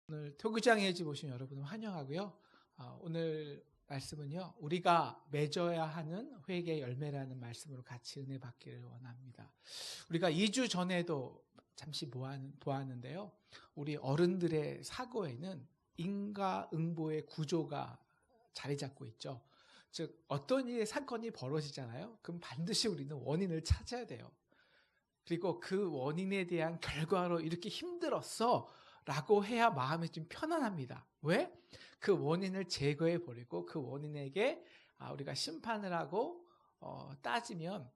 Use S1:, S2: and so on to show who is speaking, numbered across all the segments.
S1: 오늘 토교장 예지 보신 여러분을 환영하고요. 오늘 말씀은요, 우리가 맺어야 하는 회개의 열매라는 말씀으로 같이 은혜 받기를 원합니다. 우리가 2주 전에도 잠시 보았는데요, 우리 어른들의 사고에는 인과응보의 구조가 자리 잡고 있죠. 즉 어떤 일의 사건이 벌어지잖아요. 그럼 반드시 우리는 원인을 찾아야 돼요. 그리고 그 원인에 대한 결과로 이렇게 힘들었어 라고 해야 마음이 좀 편안합니다. 왜? 그 원인을 제거해 버리고 그 원인에게 우리가 심판을 하고 따지면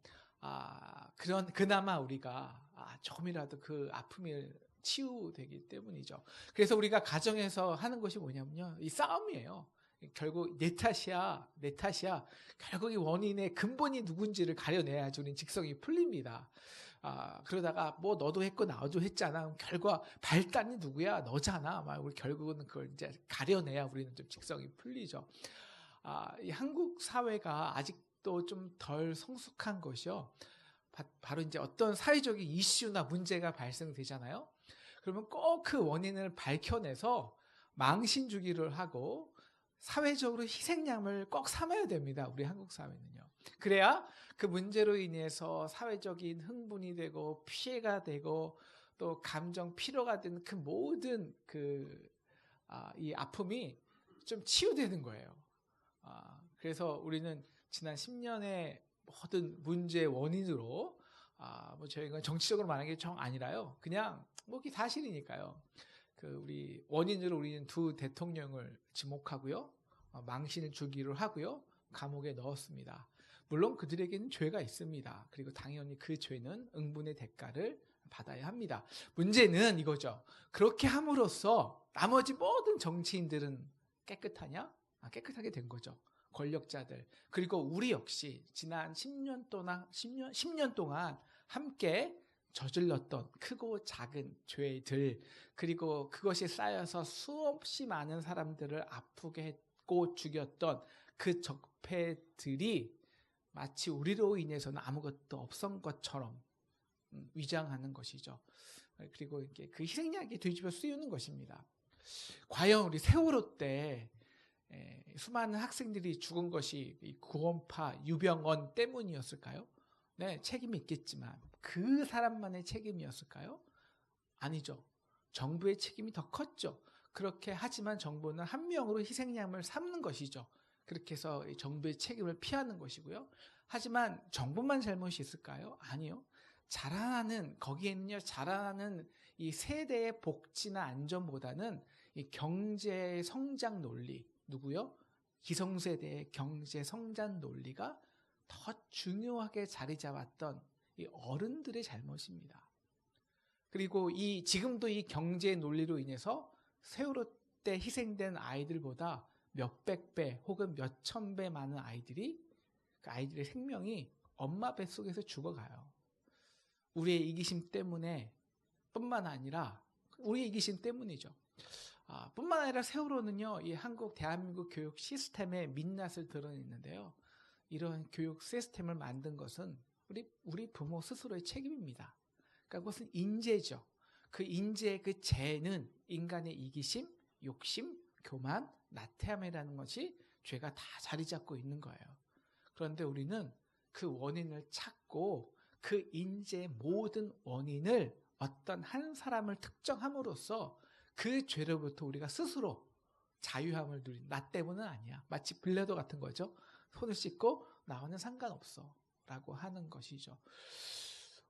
S1: 그나마 우리가 조금이라도 그 아픔이 치유되기 때문이죠. 그래서 우리가 가정에서 하는 것이 뭐냐면요, 이 싸움이에요. 결국 내 탓이야. 결국 이 원인의 근본이 누군지를 가려내야지 우리는 직성이 풀립니다. 그러다가 뭐 너도 했고 나도 했잖아. 그럼 결과 발단이 누구야? 너잖아. 우리 결국은 그걸 이제 가려내야 우리는 좀 직성이 풀리죠. 이 한국 사회가 아직도 좀 덜 성숙한 것이요, 바로 이제 어떤 사회적인 이슈나 문제가 발생되잖아요. 그러면 꼭 그 원인을 밝혀내서 망신 주기를 하고 사회적으로 희생양을 꼭 삼아야 됩니다. 우리 한국 사회는요. 그래야 그 문제로 인해서 사회적인 흥분이 되고 피해가 되고 또 감정 피로가 되는 그 모든 이 아픔이 좀 치유되는 거예요. 그래서 우리는 지난 10년의 모든 문제의 원인으로 뭐 저희가 정치적으로 말하는 게 정 아니라요. 그냥 뭐 그게 사실이니까요. 우리 원인으로 우리는 두 대통령을 지목하고요, 망신을 주기로 하고요, 감옥에 넣었습니다. 물론 그들에게는 죄가 있습니다. 그리고 당연히 그 죄는 응분의 대가를 받아야 합니다. 문제는 이거죠. 그렇게 함으로써 나머지 모든 정치인들은 깨끗하냐? 깨끗하게 된 거죠. 권력자들. 그리고 우리 역시 지난 10년 동안 함께 저질렀던 크고 작은 죄들, 그리고 그것이 쌓여서 수없이 많은 사람들을 아프게 했고 죽였던 그 적폐들이 마치 우리로 인해서는 아무것도 없었던 것처럼 위장하는 것이죠. 그리고 이렇게 그 희생양이 뒤집어 쓰이는 것입니다. 과연 우리 세월호 때 수많은 학생들이 죽은 것이 구원파 유병언 때문이었을까요? 네, 책임이 있겠지만 그 사람만의 책임이었을까요? 아니죠. 정부의 책임이 더 컸죠. 그렇게 하지만 정부는 한 명으로 희생양을 삼는 것이죠. 그렇게 해서 정부의 책임을 피하는 것이고요. 하지만 정부만 잘못이 있을까요? 아니요. 거기에는요, 자라나는 이 세대의 복지나 안전보다는 이 경제 성장 논리, 누구요? 기성세대의 경제 성장 논리가 더 중요하게 자리 잡았던 이 어른들의 잘못입니다. 그리고 지금도 이 경제 논리로 인해서 세월호 때 희생된 아이들보다 몇백 배 혹은 몇천 배 많은 아이들이, 그 아이들의 생명이 엄마 뱃속에서 죽어가요. 우리의 이기심 때문에 뿐만 아니라 우리의 이기심 때문이죠. 뿐만 아니라 세월호는요, 이 대한민국 교육 시스템의 민낯을 드러냈는데요, 이런 교육 시스템을 만든 것은 우리 부모 스스로의 책임입니다. 그러니까 그것은 인재죠. 그 인재의 그 재는 인간의 이기심, 욕심, 교만, 나태함이라는 것이 죄가 다 자리 잡고 있는 거예요. 그런데 우리는 그 원인을 찾고 그 인재의 모든 원인을 어떤 한 사람을 특정함으로써 그 죄로부터 우리가 스스로 자유함을 누린, 나 때문은 아니야. 마치 빌라도 같은 거죠. 손을 씻고 나와는 상관없어 라고 하는 것이죠.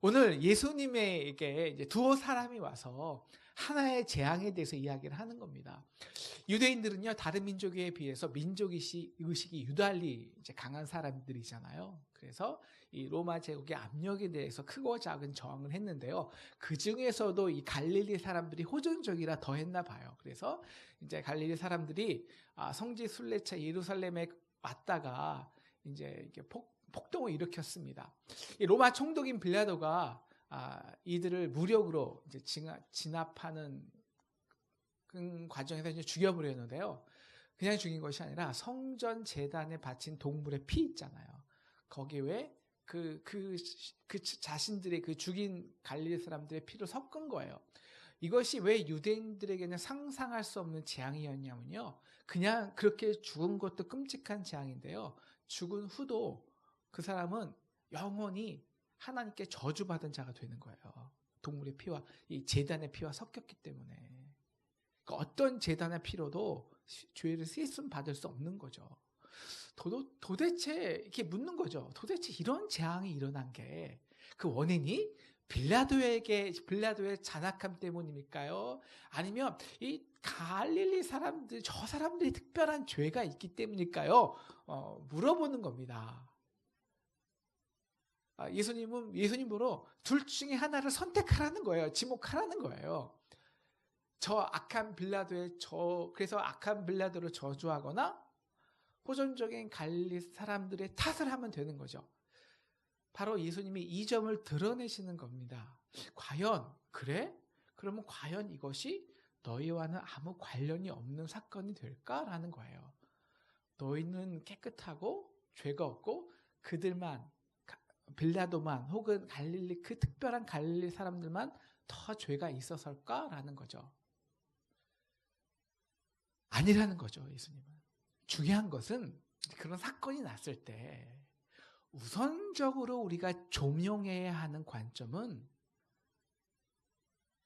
S1: 오늘 예수님에게 이제 두 사람이 와서 하나의 재앙에 대해서 이야기를 하는 겁니다. 유대인들은요, 다른 민족에 비해서 민족의식이 유달리 이제 강한 사람들이잖아요. 그래서 이 로마 제국의 압력에 대해서 크고 작은 저항을 했는데요. 그 중에서도 이 갈릴리 사람들이 호전적이라 더 했나 봐요. 그래서 이제 갈릴리 사람들이 성지 순례차 예루살렘에 왔다가 이제 이렇게 폭동을 일으켰습니다. 이 로마 총독인 빌라도가 이들을 무력으로 이제 진압하는 그 과정에서 이제 죽여버렸는데요. 그냥 죽인 것이 아니라 성전 제단에 바친 동물의 피 있잖아요. 거기에 자신들의 그 죽인 갈릴리 사람들의 피를 섞은 거예요. 이것이 왜 유대인들에게는 상상할 수 없는 재앙이었냐면요. 그냥 그렇게 죽은 것도 끔찍한 재앙인데요. 죽은 후도 그 사람은 영원히 하나님께 저주받은 자가 되는 거예요. 동물의 피와 이 제단의 피와 섞였기 때문에. 그러니까 어떤 제단의 피로도 죄를 씻음 받을 수 없는 거죠. 도대체 이렇게 묻는 거죠. 도대체 이런 재앙이 일어난 게 그 원인이 빌라도의 잔악함 때문입니까요? 아니면 이 갈릴리 사람들, 저 사람들이 특별한 죄가 있기 때문일까요? 물어보는 겁니다. 예수님으로 둘 중에 하나를 선택하라는 거예요. 지목하라는 거예요. 그래서 악한 빌라도를 저주하거나 호전적인 갈릴리 사람들의 탓을 하면 되는 거죠. 바로 예수님이 이 점을 드러내시는 겁니다. 과연 그래? 그러면 과연 이것이 너희와는 아무 관련이 없는 사건이 될까라는 거예요. 너희는 깨끗하고 죄가 없고 그들만 빌라도만 혹은 갈릴리 그 특별한 갈릴리 사람들만 더 죄가 있어서일까라는 거죠. 아니라는 거죠, 예수님은. 중요한 것은 그런 사건이 났을 때 우선적으로 우리가 조명해야 하는 관점은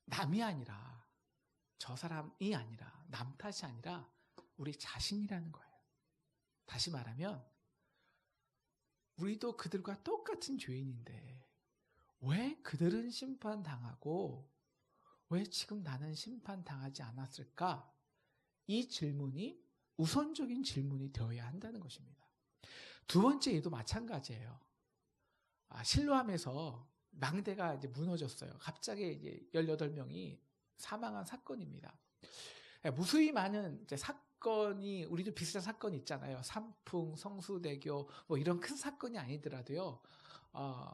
S1: 남이 아니라 저 사람이 아니라 남 탓이 아니라 우리 자신이라는 거예요. 다시 말하면 우리도 그들과 똑같은 죄인인데 왜 그들은 심판당하고 왜 지금 나는 심판당하지 않았을까? 이 질문이 우선적인 질문이 되어야 한다는 것입니다. 두 번째 예도 마찬가지예요. 실로암에서 망대가 이제 무너졌어요. 갑자기 이제 18명이 사망한 사건입니다. 무수히 많은 이제 사건이 우리도 비슷한 사건이 있잖아요. 삼풍, 성수대교 뭐 이런 큰 사건이 아니더라도요.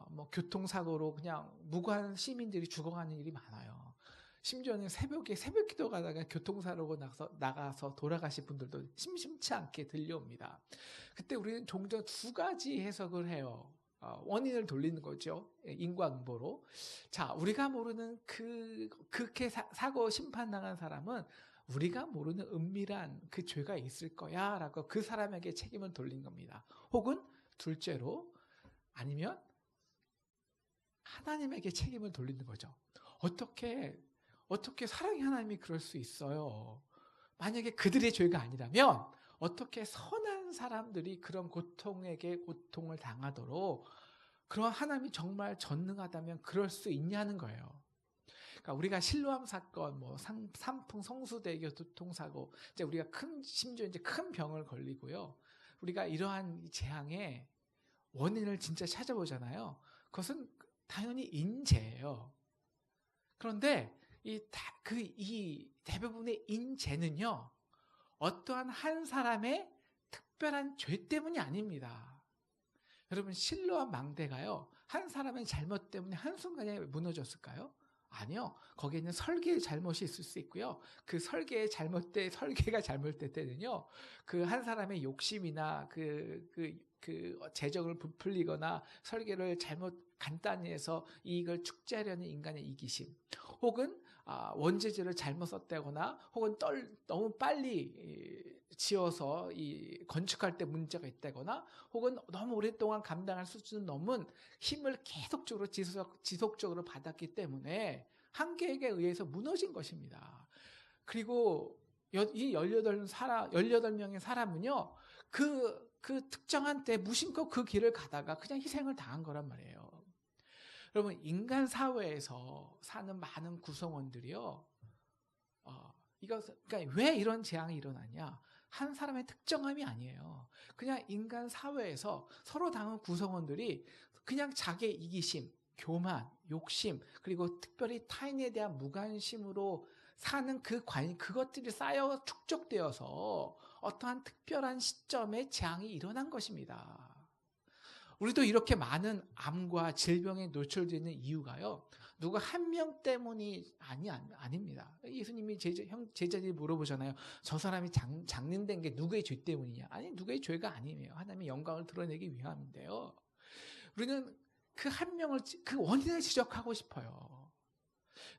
S1: 뭐 교통사고로 그냥 무고한 시민들이 죽어가는 일이 많아요. 심지어는 새벽에 새벽기도 가다가 교통사고로 나가서 돌아가신 분들도 심심치 않게 들려옵니다. 그때 우리는 종종 두 가지 해석을 해요. 원인을 돌리는 거죠. 인과응보로. 자, 우리가 모르는 그렇게 사고 심판당한 사람은 우리가 모르는 은밀한 그 죄가 있을 거야 라고 그 사람에게 책임을 돌린 겁니다. 혹은 둘째로 아니면 하나님에게 책임을 돌리는 거죠. 어떻게 사랑의 하나님이 그럴 수 있어요? 만약에 그들의 죄가 아니라면 어떻게 선한 사람들이 그런 고통을 당하도록 그런 하나님이 정말 전능하다면 그럴 수 있냐는 거예요. 그러니까 우리가 실로암 사건, 뭐 삼풍 성수대교 교통사고, 이제 우리가 심지어 이제 큰 병을 걸리고요. 우리가 이러한 재앙의 원인을 진짜 찾아보잖아요. 그것은 당연히 인재예요. 그런데 이 대부분의 인재는요, 어떠한 한 사람의 특별한 죄 때문이 아닙니다. 여러분, 실로암 망대가요, 한 사람의 잘못 때문에 한순간에 무너졌을까요? 아니요. 거기에 있는 설계의 잘못이 있을 수 있고요. 그 설계가 잘못될 때는요, 그 한 사람의 욕심이나 재정을 부풀리거나 설계를 간단히 해서 이익을 축제하려는 인간의 이기심, 혹은 원재료를 잘못 썼다거나, 혹은 너무 빨리 지어서 건축할 때 문제가 있다거나, 혹은 너무 오랫동안 감당할 수준을 넘은 힘을 계속적으로 지속적으로 받았기 때문에 한계에 의해서 무너진 것입니다. 그리고 이 18명의 사람은요, 그 특정한 때 무심코 그 길을 가다가 그냥 희생을 당한 거란 말이에요. 여러분, 인간 사회에서 사는 많은 구성원들이요, 그러니까 왜 이런 재앙이 일어나냐? 한 사람의 특정함이 아니에요. 그냥 인간 사회에서 서로 다른 구성원들이 그냥 자기의 이기심, 교만, 욕심, 그리고 특별히 타인에 대한 무관심으로 사는 그것들이 쌓여 축적되어서 어떠한 특별한 시점에 재앙이 일어난 것입니다. 우리도 이렇게 많은 암과 질병에 노출되는 이유가요, 누구 한 명 때문이 아닙니다. 예수님이 제자들이 물어보잖아요. 저 사람이 장님된 게 누구의 죄 때문이냐? 아니, 누구의 죄가 아니에요. 하나님의 영광을 드러내기 위함인데요. 우리는 그 한 명을 그 원인을 지적하고 싶어요.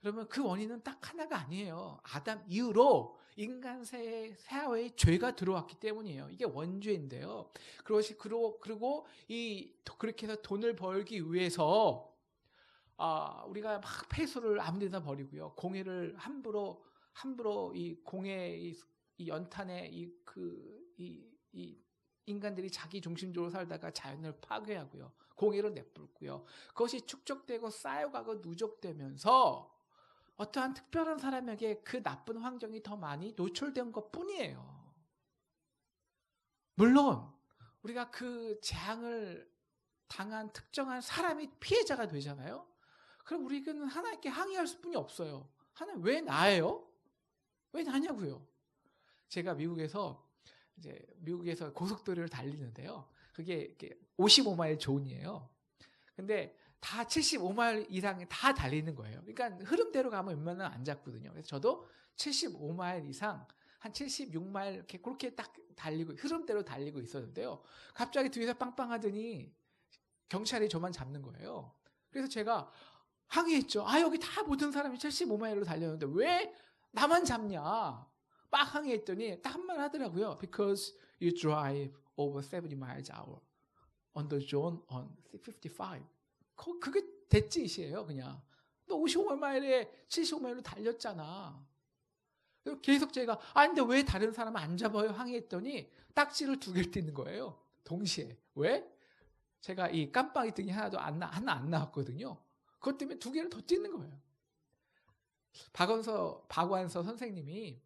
S1: 그러면 그 원인은 딱 하나가 아니에요. 아담 이후로 인간 사회에 죄가 들어왔기 때문이에요. 이게 원죄인데요. 그리고 그렇게 해서 돈을 벌기 위해서 우리가 막 폐수를 아무데나 버리고요. 공해를 함부로 이 공해 이 연탄에 이 인간들이 자기 중심적으로 살다가 자연을 파괴하고요. 공해로 내뿜고요. 그것이 축적되고 쌓여가고 누적되면서 어떠한 특별한 사람에게 그 나쁜 환경이 더 많이 노출된 것뿐이에요. 물론 우리가 그 재앙을 당한 특정한 사람이 피해자가 되잖아요. 그럼 우리는 하나님께 항의할 수뿐이 없어요. 하나님 왜 나예요? 왜 나냐고요. 제가 미국에서 고속도로를 달리는데요. 그게 55마일 존이에요. 근데 다 75마일 이상 다 달리는 거예요. 그러니까 흐름대로 가면 웬만하면 안 잡거든요. 그래서 저도 75마일 이상 한 76마일 이렇게 그렇게 딱 달리고 흐름대로 달리고 있었는데요. 갑자기 뒤에서 빵빵하더니 경찰이 저만 잡는 거예요. 그래서 제가 항의했죠. 여기 다 모든 사람이 75마일로 달렸는데 왜 나만 잡냐? 막 항의했더니 딱 한 말 하더라고요. Because you drive over 70 miles an hour on the zone on 55. 그게 대짓이에요, 그냥. 너 55마일에 75마일로 달렸잖아. 계속 제가 근데 왜 다른 사람은 안 잡아요? 항의했더니 딱지를 2개를 띄는 거예요. 동시에. 왜? 제가 이 깜빡이 등이 하나 안 나왔거든요. 그것 때문에 2개를 더 띄는 거예요. 박완서 선생님이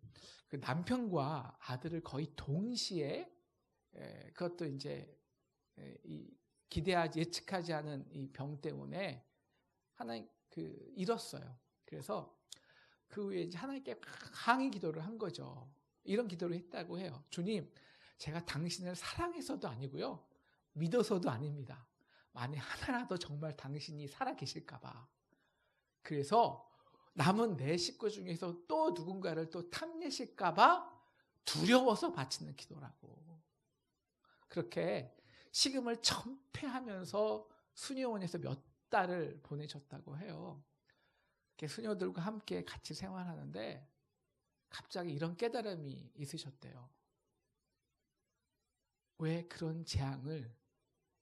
S1: 그 남편과 아들을 거의 동시에 그것도 이제 예측하지 않은 이 병 때문에 하나님 잃었어요. 그래서 그 후에 이제 하나님께 항의 기도를 한 거죠. 이런 기도를 했다고 해요. 주님, 제가 당신을 사랑해서도 아니고요, 믿어서도 아닙니다. 만약 하나라도 정말 당신이 살아계실까봐. 그래서 남은 내 식구 중에서 또 누군가를 또 탐내실까봐 두려워서 바치는 기도라고. 그렇게 식음을 전폐하면서 수녀원에서 몇 달을 보내셨다고 해요. 수녀들과 함께 같이 생활하는데 갑자기 이런 깨달음이 있으셨대요. 왜 그런 재앙을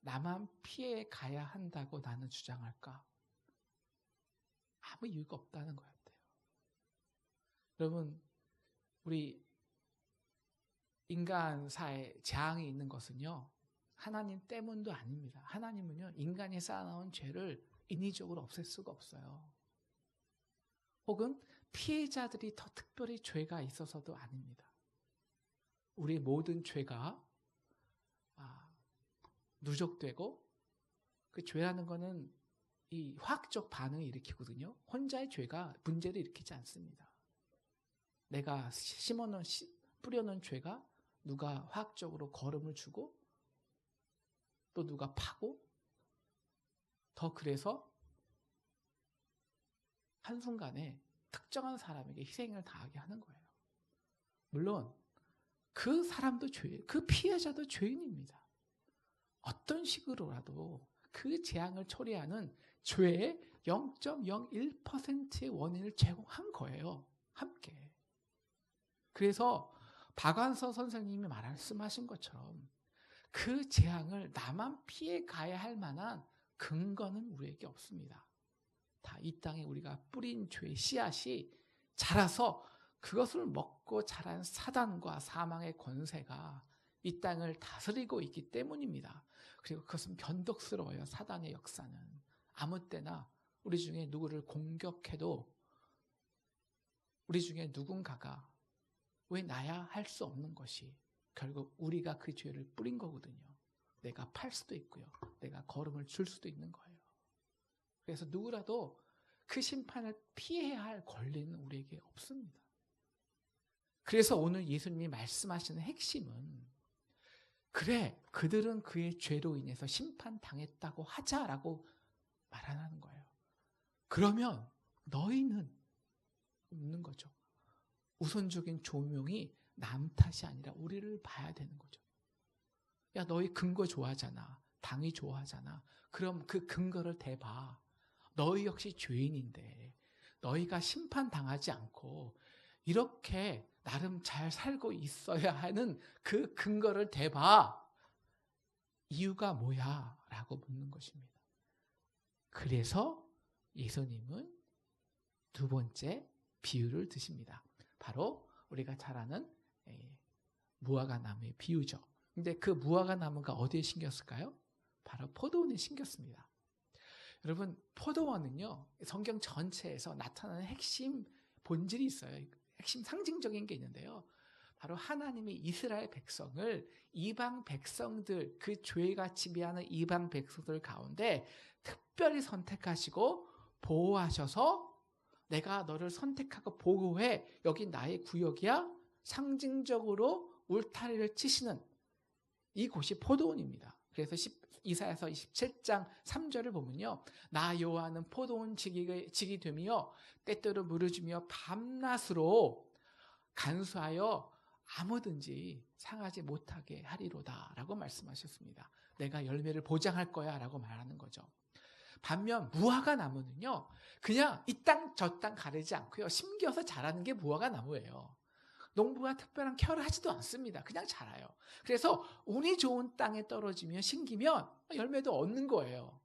S1: 나만 피해 가야 한다고 나는 주장할까? 아무 이유가 없다는 거였대요. 여러분, 우리 인간사에 재앙이 있는 것은요, 하나님 때문도 아닙니다. 하나님은요, 인간이 쌓아놓은 죄를 인위적으로 없앨 수가 없어요. 혹은 피해자들이 더 특별히 죄가 있어서도 아닙니다. 우리 모든 죄가 누적되고, 그 죄라는 거는 이 화학적 반응을 일으키거든요. 혼자의 죄가 문제를 일으키지 않습니다. 내가 뿌려놓은 죄가 누가 화학적으로 거름을 주고 또 누가 파고 더 그래서 한순간에 특정한 사람에게 희생을 당하게 하는 거예요. 물론 그 사람도 그 피해자도 죄인입니다. 어떤 식으로라도 그 재앙을 초래하는 죄의 0.01%의 원인을 제공한 거예요. 함께. 그래서 박완서 선생님이 말씀하신 것처럼 그 재앙을 나만 피해 가야 할 만한 근거는 우리에게 없습니다. 다 이 땅에 우리가 뿌린 죄의 씨앗이 자라서 그것을 먹고 자란 사단과 사망의 권세가 이 땅을 다스리고 있기 때문입니다. 그리고 그것은 변덕스러워요. 사단의 역사는. 아무 때나 우리 중에 누구를 공격해도 우리 중에 누군가가 왜 나야 할 수 없는 것이 결국 우리가 그 죄를 뿌린 거거든요. 내가 팔 수도 있고요. 내가 거름을 줄 수도 있는 거예요. 그래서 누구라도 그 심판을 피해야 할 권리는 우리에게 없습니다. 그래서 오늘 예수님이 말씀하시는 핵심은 그래, 그들은 그의 죄로 인해서 심판당했다고 하자라고 말 안 하는 거예요. 그러면 너희는 묻는 거죠. 우선적인 조명이 남 탓이 아니라 우리를 봐야 되는 거죠. 야, 너희 근거 좋아하잖아. 당이 좋아하잖아. 그럼 그 근거를 대봐. 너희 역시 죄인인데 너희가 심판당하지 않고 이렇게 나름 잘 살고 있어야 하는 그 근거를 대봐. 이유가 뭐야? 라고 묻는 것입니다. 그래서 예수님은 두 번째 비유를 드십니다. 바로 우리가 잘 아는 무화과나무의 비유죠. 근데 그 무화과나무가 어디에 심겼을까요? 바로 포도원에 심겼습니다. 여러분, 포도원은요, 성경 전체에서 나타나는 핵심 본질이 있어요. 핵심 상징적인 게 있는데요. 바로 하나님이 이스라엘 백성을 이방 백성들, 그 죄가 지배하는 이방 백성들 가운데 특별히 선택하시고 보호하셔서 내가 너를 선택하고 보호해. 여기 나의 구역이야. 상징적으로 울타리를 치시는 이곳이 포도원입니다. 그래서 이사야서 27장 3절을 보면요. 나 여호와는 포도원 직이 되며 때때로 물을 주며 밤낮으로 간수하여 아무든지 상하지 못하게 하리로다 라고 말씀하셨습니다. 내가 열매를 보장할 거야 라고 말하는 거죠. 반면 무화과 나무는요. 그냥 이 땅 저 땅 가리지 않고요. 심겨서 자라는 게 무화과 나무예요. 농부가 특별한 케어를 하지도 않습니다. 그냥 자라요. 그래서 운이 좋은 땅에 떨어지면 심기면 열매도 얻는 거예요.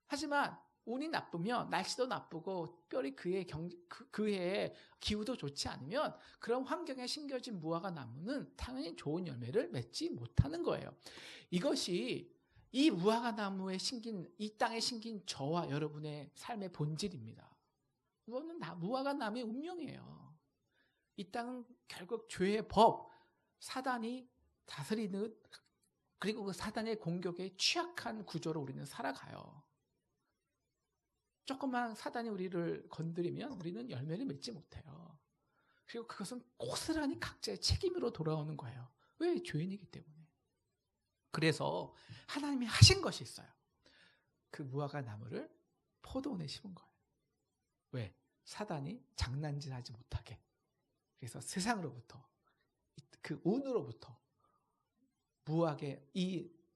S1: 하지만 운이 나쁘면 날씨도 나쁘고 특별히 그해의 기후도 좋지 않으면 그런 환경에 심겨진 무화과 나무는 당연히 좋은 열매를 맺지 못하는 거예요. 이것이 이 무화과 나무에 심긴 이 땅에 심긴 저와 여러분의 삶의 본질입니다. 이거는 다 무화과 나무의 운명이에요. 이 땅은 결국 죄의 법, 사단이 다스리는 그리고 그 사단의 공격에 취약한 구조로 우리는 살아가요. 조금만 사단이 우리를 건드리면 우리는 열매를 맺지 못해요. 그리고 그것은 고스란히 각자의 책임으로 돌아오는 거예요. 왜? 죄인이기 때문에. 그래서 하나님이 하신 것이 있어요. 그 무화과 나무를 포도원에 심은 거예요. 왜? 사단이 장난질하지 못하게. 그래서 세상으로부터 그 운으로부터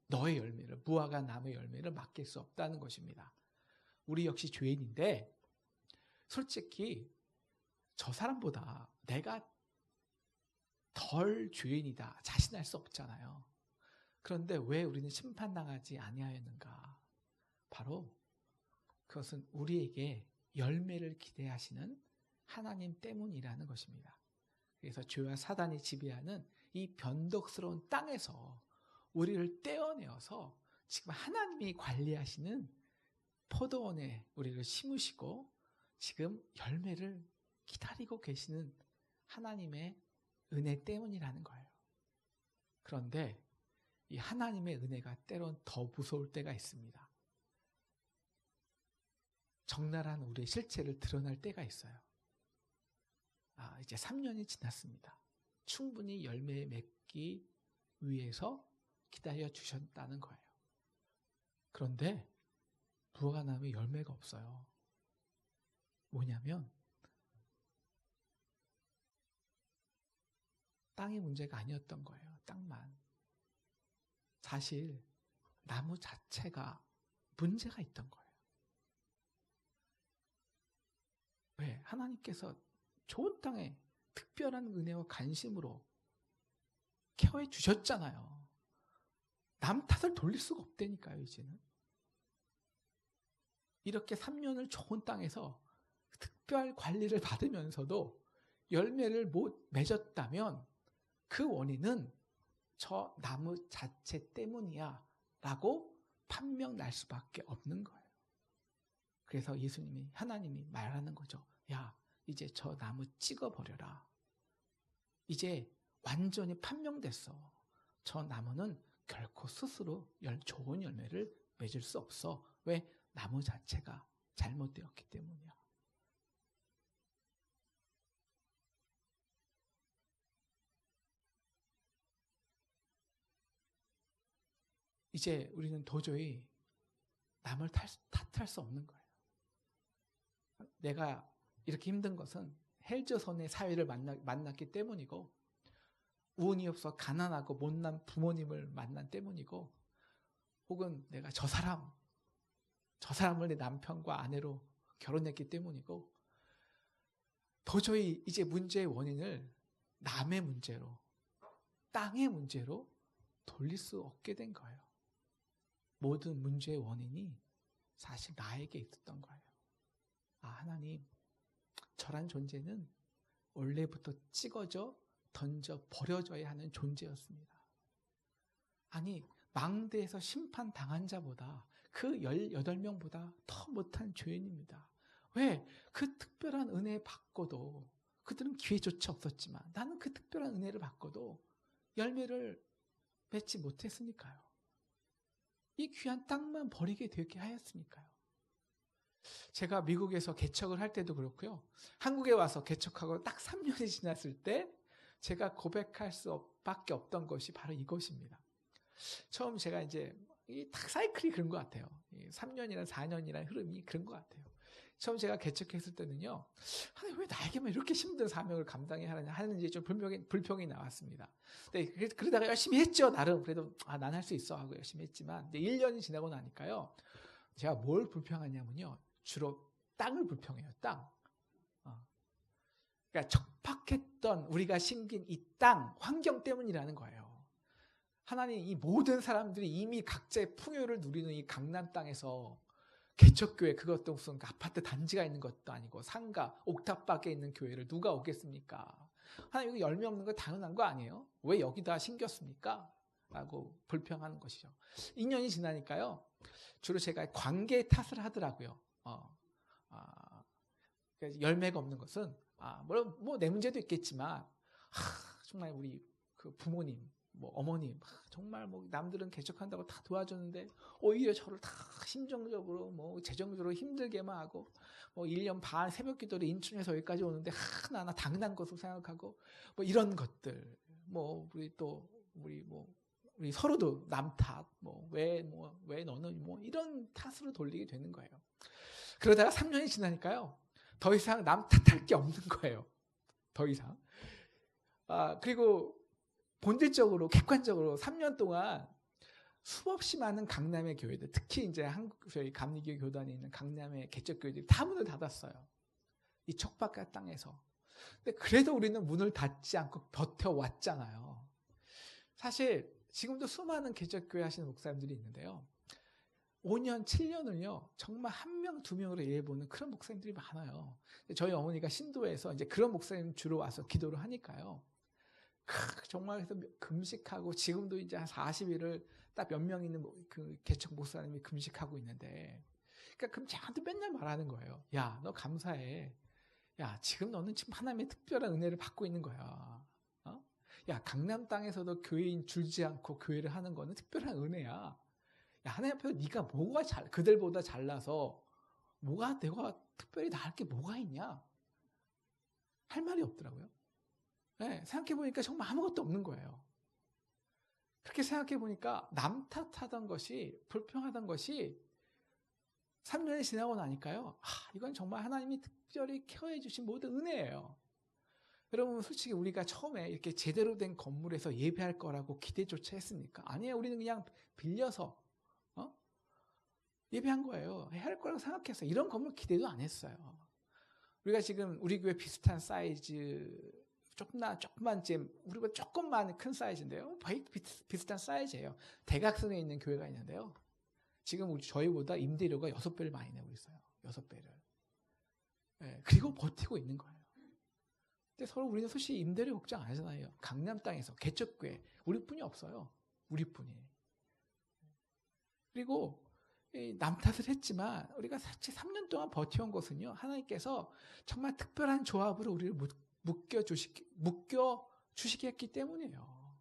S1: 너의 열매를 무화과 나무의 열매를 맡길 수 없다는 것입니다. 우리 역시 죄인인데 솔직히 저 사람보다 내가 덜 죄인이다 자신할 수 없잖아요. 그런데 왜 우리는 심판당하지 아니하였는가? 바로 그것은 우리에게 열매를 기대하시는 하나님 때문이라는 것입니다. 그래서 죄와 사단이 지배하는 이 변덕스러운 땅에서 우리를 떼어내어서 지금 하나님이 관리하시는 포도원에 우리를 심으시고 지금 열매를 기다리고 계시는 하나님의 은혜 때문이라는 거예요. 그런데 이 하나님의 은혜가 때론 더 무서울 때가 있습니다. 적나라한 우리의 실체를 드러날 때가 있어요. 이제 3년이 지났습니다. 충분히 열매 맺기 위해서 기다려 주셨다는 거예요. 그런데 무화과 나무에 열매가 없어요. 뭐냐면 땅의 문제가 아니었던 거예요. 땅만. 사실 나무 자체가 문제가 있던 거예요. 왜? 하나님께서 좋은 땅에 특별한 은혜와 관심으로 케어해 주셨잖아요. 남 탓을 돌릴 수가 없다니까요, 이제는. 이렇게 3년을 좋은 땅에서 특별 관리를 받으면서도 열매를 못 맺었다면 그 원인은 저 나무 자체 때문이야 라고 판명 날 수밖에 없는 거예요. 그래서 하나님이 말하는 거죠. 야, 이제 저 나무 찍어버려라. 이제 완전히 판명됐어. 저 나무는 결코 스스로 좋은 열매를 맺을 수 없어. 왜? 나무 자체가 잘못되었기 때문이야. 이제 우리는 도저히 남을 탓할 수 없는 거예요. 내가 이렇게 힘든 것은 헬조선의 사회를 만났기 때문이고 운이 없어 가난하고 못난 부모님을 만난 때문이고 혹은 내가 저 사람을 내 남편과 아내로 결혼했기 때문이고, 도저히 이제 문제의 원인을 남의 문제로, 땅의 문제로 돌릴 수 없게 된 거예요. 모든 문제의 원인이 사실 나에게 있었던 거예요. 아, 하나님, 저란 존재는 원래부터 찍어져 던져 버려져야 하는 존재였습니다. 아니, 망대에서 심판당한 자보다 그 18명보다 더 못한 죄인입니다. 왜? 그 특별한 은혜 받고도, 그들은 기회조차 없었지만 나는 그 특별한 은혜를 받고도 열매를 맺지 못했으니까요. 이 귀한 땅만 버리게 되게 하였으니까요. 제가 미국에서 개척을 할 때도 그렇고요. 한국에 와서 개척하고 딱 3년이 지났을 때 제가 고백할 수밖에 없던 것이 바로 이것입니다. 처음 제가 이제 딱 사이클이 그런 것 같아요. 3년이나 4년이라는 흐름이 그런 것 같아요. 처음 제가 개척했을 때는요, 하나님 왜 나에게만 이렇게 힘든 사명을 감당해야 하는지 좀 불평이 나왔습니다. 네, 그러다가 열심히 했죠, 나름. 그래도 난 할 수 있어 하고 열심히 했지만, 이제 1년이 지나고 나니까요, 제가 뭘 불평하냐면요, 주로 땅을 불평해요. 땅. 그러니까 척박했던 우리가 심긴 이 땅, 환경 때문이라는 거예요. 하나님, 이 모든 사람들이 이미 각자의 풍요를 누리는 이 강남 땅에서 개척교회, 그것도 무슨 아파트 단지가 있는 것도 아니고 상가, 옥탑방에 있는 교회를 누가 오겠습니까? 하나님, 이거 열매 없는 거 당연한 거 아니에요? 왜 여기다 심겼습니까? 라고 불평하는 것이죠. 2년이 지나니까요, 주로 제가 관계 탓을 하더라고요. 열매가 없는 것은 뭐 내 문제도 있겠지만 정말 우리 그 부모님, 뭐 어머님, 정말 뭐 남들은 개척한다고 다 도와줬는데 오히려 저를 다 심정적으로 뭐 재정적으로 힘들게만 하고, 뭐 1년 반 새벽 기도를 인천에서 여기까지 오는데 하나하나 당연한 것으로 생각하고, 뭐 이런 것들, 뭐 우리 서로도 남 탓, 왜 너는 뭐 이런 탓으로 돌리게 되는 거예요. 그러다가 3년이 지나니까요, 더 이상 남 탓할 게 없는 거예요. 더 이상. 그리고 본질적으로, 객관적으로 3년 동안 수없이 많은 강남의 교회들, 특히 이제 저희 감리교 교단에 있는 강남의 개척교회들이 다 문을 닫았어요. 이 척박한 땅에서. 근데 그래도 우리는 문을 닫지 않고 버텨왔잖아요. 사실 지금도 수많은 개척교회 하시는 목사님들이 있는데요, 5년, 7년을요, 정말 1명, 2명으로 예보는 그런 목사님들이 많아요. 저희 어머니가 신도에서 이제 그런 목사님 주로 와서 기도를 하니까요, 정말 그래서 금식하고, 지금도 이제 한 40일을 딱 몇 명 있는 그 개척 목사님이 금식하고 있는데, 그러니까 그럼 저한테 맨날 말하는 거예요. 야, 너 감사해. 야, 지금 너는 지금 하나님의 특별한 은혜를 받고 있는 거야. 야, 강남 땅에서도 교회인 줄지 않고 교회를 하는 거는 특별한 은혜야. 야, 하나님 앞에서 네가 뭐가 그들보다 잘나서 뭐가 내가 특별히 다 할 게 뭐가 있냐? 할 말이 없더라고요. 네, 생각해보니까 정말 아무것도 없는 거예요. 그렇게 생각해보니까 남 탓하던 것이, 불평하던 것이 3년이 지나고 나니까요, 이건 정말 하나님이 특별히 케어해 주신 모든 은혜예요. 여러분, 솔직히 우리가 처음에 이렇게 제대로 된 건물에서 예배할 거라고 기대조차 했습니까? 아니에요. 우리는 그냥 빌려서 예배한 거예요. 해야 할 거라고 생각했어요. 이런 건물 기대도 안 했어요. 우리가 지금 우리 교회 비슷한 사이즈, 조금만 우리가 조금만 큰 사이즈인데요, 비슷한 사이즈예요. 대각선에 있는 교회가 있는데요, 지금 저희보다 임대료가 6배를 많이 내고 있어요. 6배를. 네, 그리고 버티고 있는 거예요. 근데 서로 우리는 솔직히 임대료 걱정 안 하잖아요. 강남 땅에서 개척교회 우리뿐이 없어요. 우리뿐이. 그리고 남 탓을 했지만 우리가 사실 3년 동안 버텨온 것은요, 하나님께서 정말 특별한 조합으로 우리를 묶여 주시게 했기 때문이에요.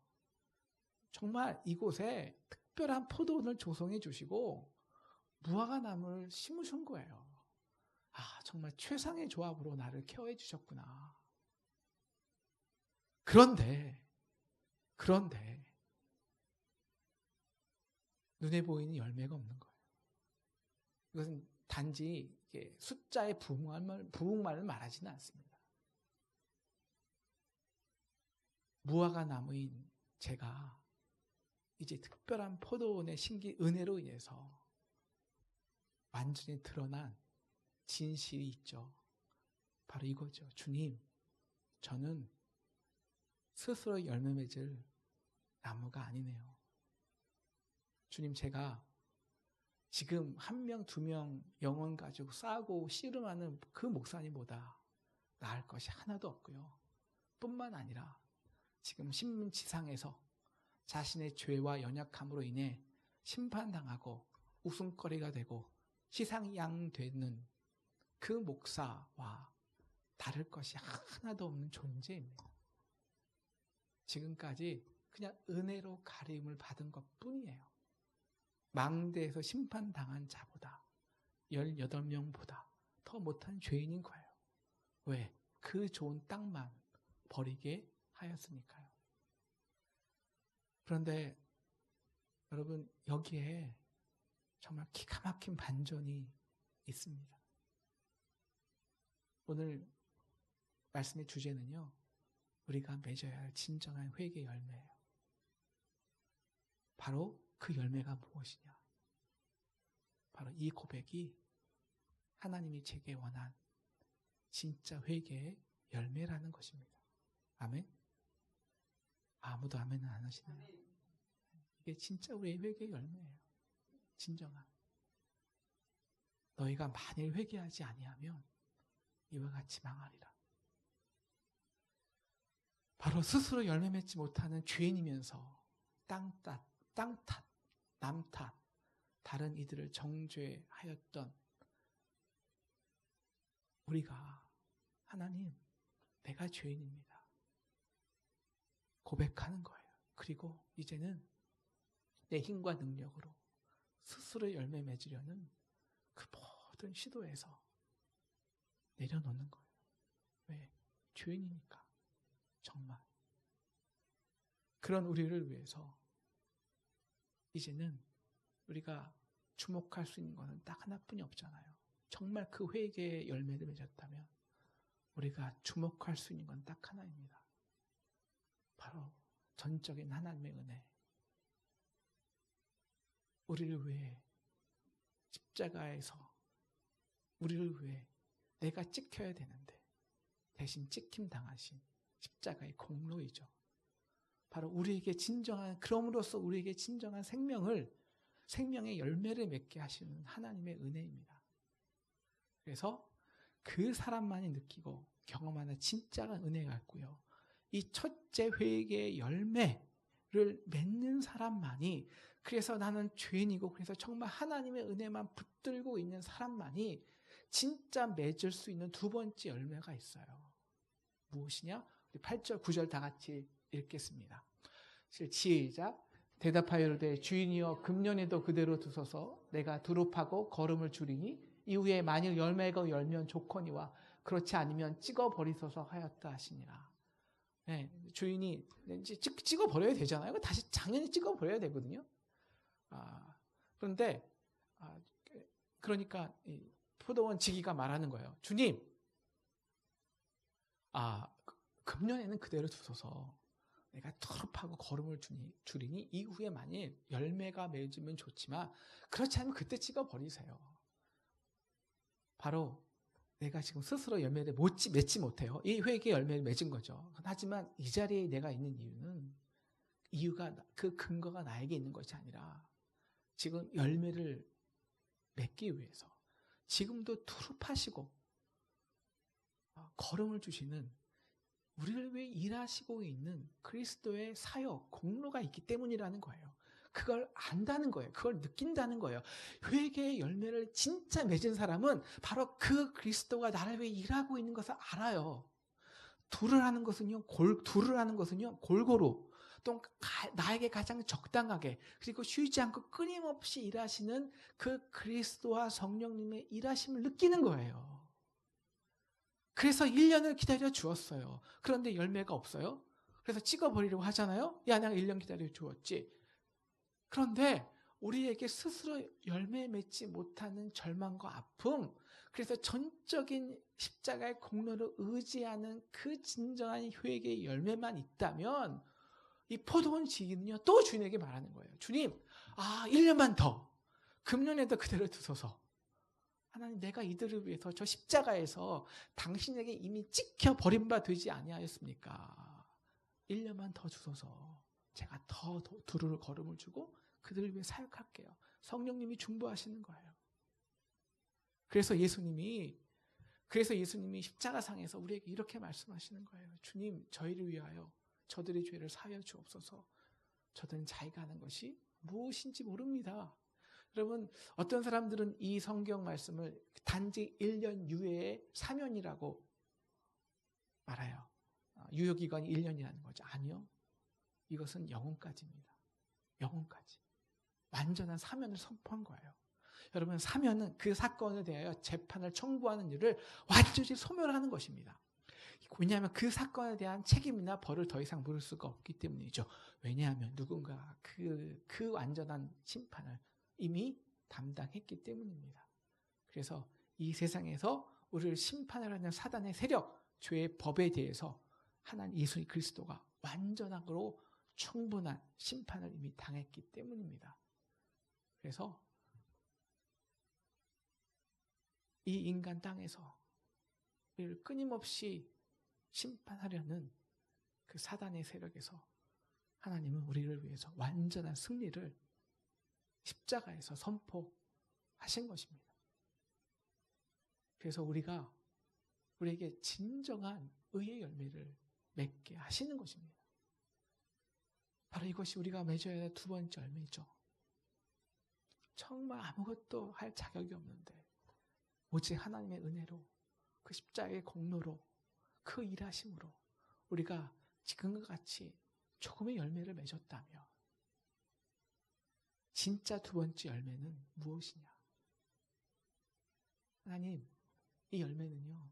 S1: 정말 이곳에 특별한 포도원을 조성해 주시고 무화과 나무를 심으신 거예요. 정말 최상의 조합으로 나를 케어해 주셨구나. 그런데 눈에 보이는 열매가 없는 거예요. 이것은 단지 숫자의 부흥만을 말하지는 않습니다. 무화과 나무인 제가 이제 특별한 포도원의 신기 은혜로 인해서 완전히 드러난 진실이 있죠. 바로 이거죠. 주님, 저는 스스로 열매 맺을 나무가 아니네요. 주님, 제가 지금 1명, 2명 영혼 가지고 싸우고 씨름하는 그 목사님보다 나을 것이 하나도 없고요. 뿐만 아니라 지금 신문지상에서 자신의 죄와 연약함으로 인해 심판당하고 웃음거리가 되고 시상양되는 그 목사와 다를 것이 하나도 없는 존재입니다. 지금까지 그냥 은혜로 가림을 받은 것뿐이에요. 망대에서 심판당한 자보다 18명보다 더 못한 죄인인 거예요. 왜? 그 좋은 땅만 버리게 하였으니까요. 그런데 여러분, 여기에 정말 기가 막힌 반전이 있습니다. 오늘 말씀의 주제는요, 우리가 맺어야 할 진정한 회개 열매예요. 바로 그 열매가 무엇이냐? 바로 이 고백이 하나님이 제게 원한 진짜 회개의 열매라는 것입니다. 아멘? 아무도 아멘은 안 하시나요? 이게 진짜 우리의 회개의 열매예요. 진정한. 너희가 만일 회개하지 아니하면 이와 같이 망하리라. 바로 스스로 열매 맺지 못하는 죄인이면서 땅 탓, 남 탓, 다른 이들을 정죄하였던 우리가 하나님, 내가 죄인입니다. 고백하는 거예요. 그리고 이제는 내 힘과 능력으로 스스로 열매 맺으려는 그 모든 시도에서 내려놓는 거예요. 왜? 죄인이니까. 정말. 그런 우리를 위해서 이제는 우리가 주목할 수 있는 것은 딱 하나뿐이 없잖아요. 정말 그 회개의 열매를 맺었다면 우리가 주목할 수 있는 건 딱 하나입니다. 바로 전적인 하나님의 은혜. 우리를 위해 십자가에서 우리를 위해 내가 찍혀야 되는데 대신 찍힘 당하신 십자가의 공로이죠. 바로 우리에게 진정한, 그럼으로써 우리에게 진정한 생명의 열매를 맺게 하시는 하나님의 은혜입니다. 그래서 그 사람만이 느끼고 경험하는 진짜한 은혜가 있고요. 이 첫째 회개의 열매를 맺는 사람만이, 그래서 나는 죄인이고 그래서 정말 하나님의 은혜만 붙들고 있는 사람만이 진짜 맺을 수 있는 두 번째 열매가 있어요. 무엇이냐? 우리 8절, 9절 다 같이 읽겠습니다. 시작. 대답하여 이르되 주인이여 금년에도 그대로 두소서. 내가 두릅하고 걸음을 줄이니 이후에 만일 열매가 열면 좋거니와 그렇지 않으면 찍어버리소서 하였다 하시니라. 네, 주인이 찍어버려야 되잖아요. 다시 당연히 찍어버려야 되거든요. 그런데 그러니까 포도원 지기가 말하는 거예요. 주님, 금년에는 그대로 두소서. 내가 두릅하고 걸음을 줄이니 이후에 만일 열매가 맺으면 좋지만 그렇지 않으면 그때 찍어버리세요. 바로 내가 지금 스스로 열매를 맺지 못해요. 이 회개의 열매를 맺은 거죠. 하지만 이 자리에 내가 있는 이유가 그 근거가 나에게 있는 것이 아니라 지금 열매를 맺기 위해서 지금도 두릅하시고 걸음을 주시는 우리를 위해 일하시고 있는 그리스도의 사역, 공로가 있기 때문이라는 거예요. 그걸 안다는 거예요. 그걸 느낀다는 거예요. 회개의 열매를 진짜 맺은 사람은 바로 그 그리스도가 나를 위해 일하고 있는 것을 알아요. 둘을 하는 것은요, 골고루, 또 나에게 가장 적당하게, 그리고 쉬지 않고 끊임없이 일하시는 그 그리스도와 성령님의 일하심을 느끼는 거예요. 그래서 1년을 기다려 주었어요. 그런데 열매가 없어요. 그래서 찍어버리려고 하잖아요. 야, 내가 1년 기다려 주었지. 그런데 우리에게 스스로 열매 맺지 못하는 절망과 아픔, 그래서 전적인 십자가의 공로를 의지하는 그 진정한 회개의 열매만 있다면 이 포도원 지기는요, 또 주님에게 말하는 거예요. 주님, 1년만 더, 금년에도 그대로 두소서. 하나님, 내가 이들을 위해서 저 십자가에서 당신에게 이미 찍혀 버림바 되지 아니하였습니까? 1년만 더 주소서. 제가 더 두루 걸음을 주고 그들을 위해 사역할게요. 성령님이 중보하시는 거예요. 그래서 예수님이 십자가상에서 우리에게 이렇게 말씀하시는 거예요. 주님, 저희를 위하여 저들의 죄를 사하여 주옵소서. 저들은 자기가 하는 것이 무엇인지 모릅니다. 여러분, 어떤 사람들은 이 성경 말씀을 단지 1년 유예의 사면이라고 말해요. 유효기간이 1년이라는 거죠. 아니요. 이것은 영혼까지입니다. 영혼까지. 완전한 사면을 선포한 거예요. 여러분, 사면은 그 사건에 대하여 재판을 청구하는 일을 완전히 소멸하는 것입니다. 왜냐하면 그 사건에 대한 책임이나 벌을 더 이상 물을 수가 없기 때문이죠. 왜냐하면 누군가 그 완전한 심판을 이미 담당했기 때문입니다. 그래서 이 세상에서 우리를 심판을 하는 사단의 세력, 죄의 법에 대해서 하나님 예수 그리스도가 완전하고 충분한 심판을 이미 당했기 때문입니다. 그래서 이 인간 땅에서 우리를 끊임없이 심판하려는 그 사단의 세력에서 하나님은 우리를 위해서 완전한 승리를 십자가에서 선포하신 것입니다. 그래서 우리에게 진정한 의의 열매를 맺게 하시는 것입니다. 바로 이것이 우리가 맺어야 할 두 번째 열매죠. 정말 아무것도 할 자격이 없는데 오직 하나님의 은혜로, 그 십자가의 공로로, 그 일하심으로 우리가 지금과 같이 조금의 열매를 맺었다면 진짜 두 번째 열매는 무엇이냐? 하나님, 이 열매는요,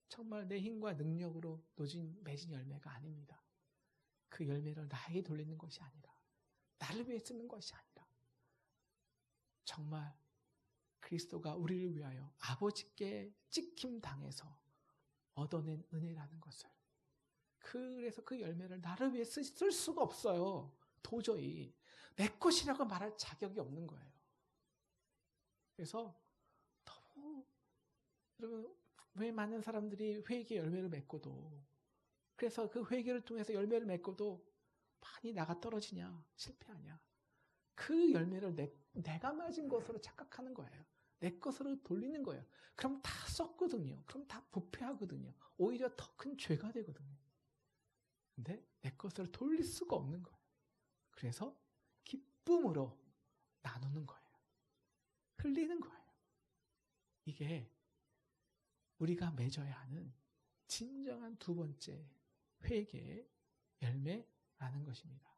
S1: 정말 내 힘과 능력으로 맺은 열매가 아닙니다. 그 열매를 나에게 돌리는 것이 아니라, 나를 위해 쓰는 것이 아니라, 정말 그리스도가 우리를 위하여 아버지께 찍힘 당해서 얻어낸 은혜라는 것을. 그래서 그 열매를 나를 위해 쓸 수가 없어요. 도저히. 내 것이라고 말할 자격이 없는 거예요. 그래서 너무, 여러분, 왜 많은 사람들이 회개 열매를 맺고도, 그래서 그 회개를 통해서 열매를 맺고도 많이 나가 떨어지냐, 실패하냐. 그 열매를 내가 맞은 것으로 착각하는 거예요. 내 것으로 돌리는 거예요. 그럼 다 썩거든요. 그럼 다 부패하거든요. 오히려 더 큰 죄가 되거든요. 근데 내 것으로 돌릴 수가 없는 거예요. 그래서 기쁨으로 나누는 거예요. 흘리는 거예요. 이게 우리가 맺어야 하는 진정한 두 번째 회개의 열매라는 것입니다.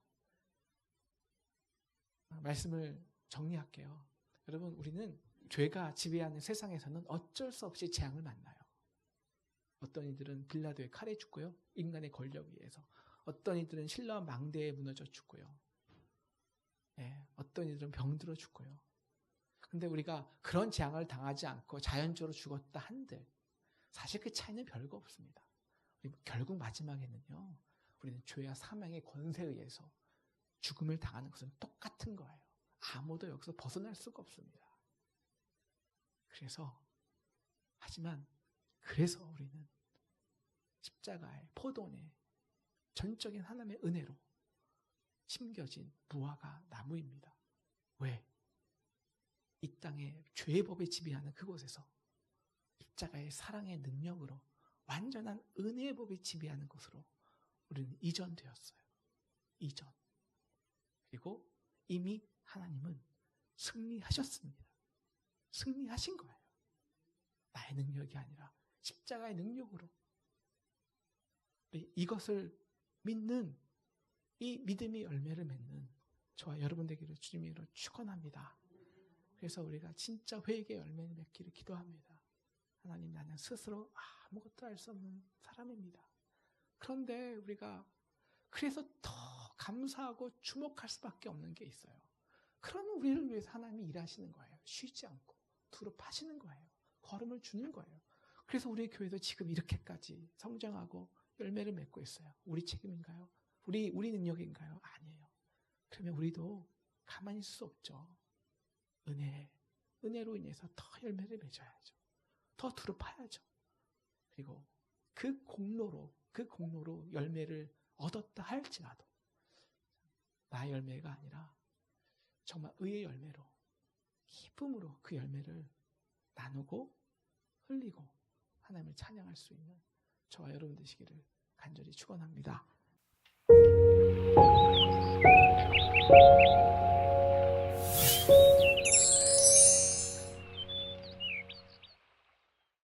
S1: 말씀을 정리할게요. 여러분, 우리는 죄가 지배하는 세상에서는 어쩔 수 없이 재앙을 만나요. 어떤 이들은 빌라도의 칼에 죽고요. 인간의 권력에 의해서. 어떤 이들은 신라와 망대에 무너져 죽고요. 어떤 이들은 병들어 죽고요. 근데 우리가 그런 재앙을 당하지 않고 자연적으로 죽었다 한들 사실 그 차이는 별거 없습니다. 결국 마지막에는요, 우리는 죄와 사망의 권세에 의해서 죽음을 당하는 것은 똑같은 거예요. 아무도 여기서 벗어날 수가 없습니다. 그래서 우리는 십자가의 포도원의 전적인 하나님의 은혜로 심겨진 무화과 나무입니다. 왜? 이 땅의 죄의 법에 지배하는 그곳에서 십자가의 사랑의 능력으로 완전한 은혜의 법에 지배하는 것으로 우리는 이전되었어요. 이전. 그리고 이미 하나님은 승리하셨습니다. 승리하신 거예요. 나의 능력이 아니라 십자가의 능력으로. 이것을 믿는, 이 믿음의 열매를 맺는 저와 여러분 되기를 주님으로 축원합니다. 그래서 우리가 진짜 회개의 열매를 맺기를 기도합니다. 하나님, 나는 스스로 아무것도 할 수 없는 사람입니다. 그런데 우리가 그래서 더 감사하고 주목할 수밖에 없는 게 있어요. 그런 우리를 위해서 하나님이 일하시는 거예요. 쉬지 않고 두루 파시는 거예요. 걸음을 주는 거예요. 그래서 우리 교회도 지금 이렇게까지 성장하고 열매를 맺고 있어요. 우리 책임인가요? 우리 능력인가요? 아니에요. 그러면 우리도 가만히 있을 수 없죠. 은혜로 인해서 더 열매를 맺어야죠. 더 두루 파야죠. 그리고 그 공로로 열매를 얻었다 할지라도 나의 열매가 아니라 정말 의의 열매로, 기쁨으로 그 열매를 나누고 흘리고 하나님을 찬양할 수 있는 저와 여러분 되시기를 간절히 축원합니다.